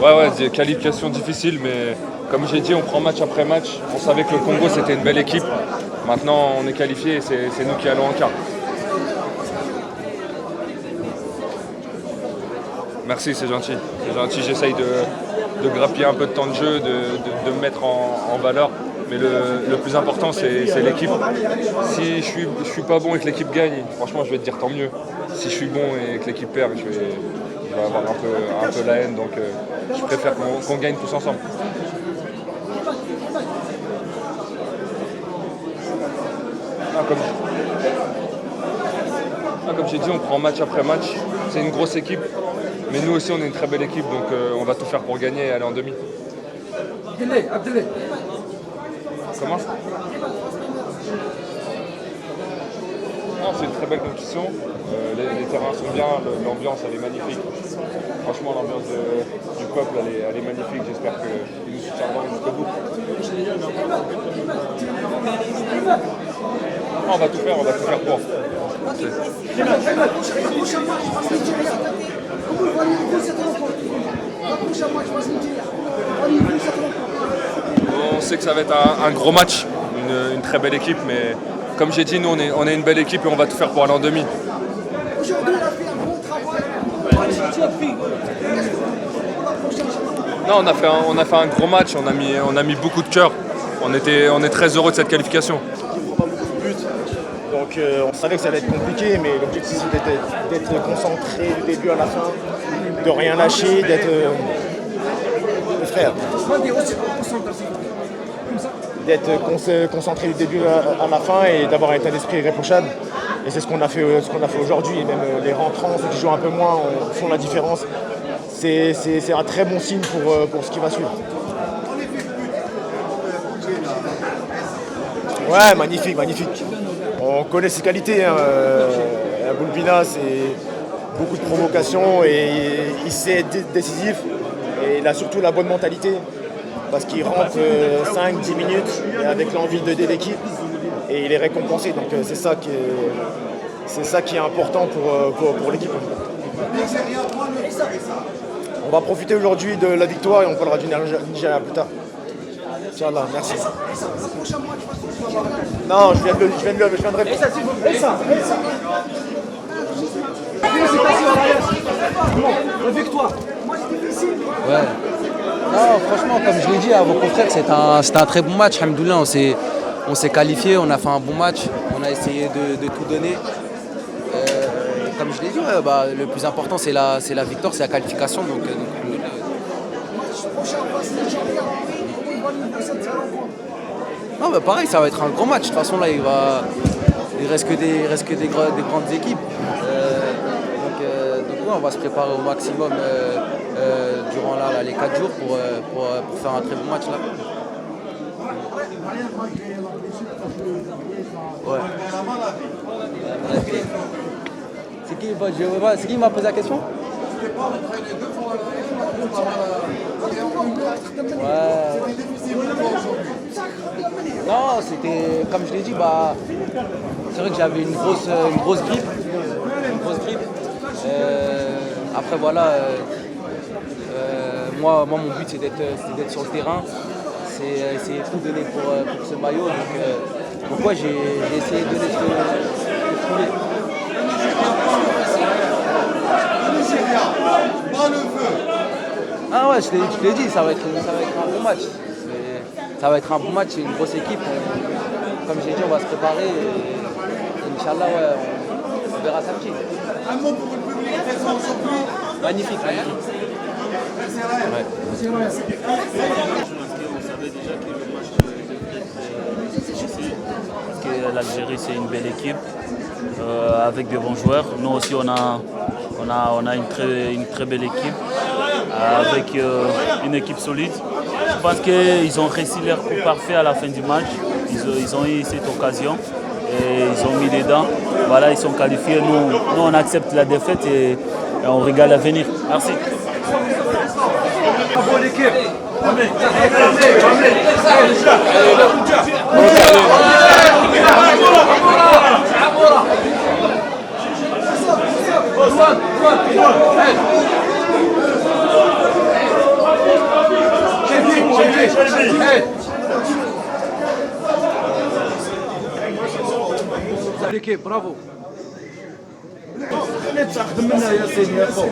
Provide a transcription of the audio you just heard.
Ouais, des qualifications difficiles, mais comme j'ai dit, on prend match après match. On savait que le Congo, c'était une belle équipe. Maintenant, on est qualifié et c'est nous qui allons en quart. Merci, c'est gentil. C'est gentil. J'essaye de grappiller un peu de temps de jeu, de me mettre en valeur. Mais le plus important, c'est l'équipe. Si je suis pas bon et que l'équipe gagne, franchement, je vais te dire tant mieux. Si je suis bon et que l'équipe perd, je vais avoir un peu la haine. Donc, je préfère qu'on gagne tous ensemble. Comme j'ai dit, on prend match après match. C'est une grosse équipe. Mais nous aussi, on est une très belle équipe. Donc, on va tout faire pour gagner et aller en demi. Comment ? Non, c'est une très belle compétition. Les terrains sont bien, l'ambiance elle est magnifique. Franchement, l'ambiance du peuple elle est magnifique. J'espère qu'ils nous soutiendront jusqu'au bout. Non, on va tout faire pour. On sait que ça va être un gros match, une très belle équipe, mais comme j'ai dit, nous on est une belle équipe et on va tout faire pour aller en demi. Aujourd'hui, on a fait un bon travail. Non, on a fait un gros match, on a mis beaucoup de cœur. On est très heureux de cette qualification. Il ne prend pas beaucoup de buts, donc on savait que ça allait être compliqué, mais l'objectif c'était d'être concentré du début à la fin, de rien lâcher, d'être frère. D'être concentré du début à la fin et d'avoir un état d'esprit irréprochable. Et c'est ce qu'on a fait aujourd'hui. Et même les rentrants, ceux qui jouent un peu moins, font la différence. C'est un très bon signe pour ce qui va suivre. Ouais, magnifique. On connaît ses qualités. Boulbina, c'est beaucoup de provocation et il sait être décisif. Et il a surtout la bonne mentalité. Parce qu'il rentre 5-10 minutes avec l'envie d'aider l'équipe et il est récompensé. Donc c'est ça qui est important pour l'équipe. On va profiter aujourd'hui de la victoire et on parlera du Nigeria plus tard. Inch'Allah, merci. Non, je viens de répondre. Ouais. Non, franchement, comme je l'ai dit à vos confrères, c'était un très bon match. Alhamdoulilah, on s'est qualifié, on a fait un bon match, on a essayé de tout donner. Comme je l'ai dit, le plus important c'est la victoire, c'est la qualification. Non, pareil, ça va être un gros match. De toute façon, là, il reste que des grandes équipes. Donc, on va se préparer au maximum durant les 4 jours pour faire un très bon match là. Ouais. C'est qui m'a posé la question? Ouais. Non, c'était comme je l'ai dit, c'est vrai que j'avais une grosse grippe. Après voilà, moi mon but c'est d'être sur le terrain, c'est essayer de tout donner pour ce maillot. Donc pourquoi j'ai essayé de donner ce que je pouvais. Ah ouais, je l'ai dit, ça va être un bon match. Ça va être un bon match, c'est une grosse équipe. Comme j'ai dit, on va se préparer et Inch'Allah, ouais, on verra samedi. Un mot pour le public présent aujourd'hui. Magnifique. Ouais. On savait déjà que le match devrait être difficile, parce que l'Algérie c'est une belle équipe avec de bons joueurs. Nous aussi on a une très belle équipe avec une équipe solide. Je pense qu'ils ont réussi leur coup parfait à la fin du match. Ils ont eu cette occasion et ils ont mis les dents. Voilà, ils sont qualifiés. Nous on accepte la défaite et on regarde l'avenir. Merci. Bravo l'équipe. l'équipe, bravo. خدم منها ياسين يا خو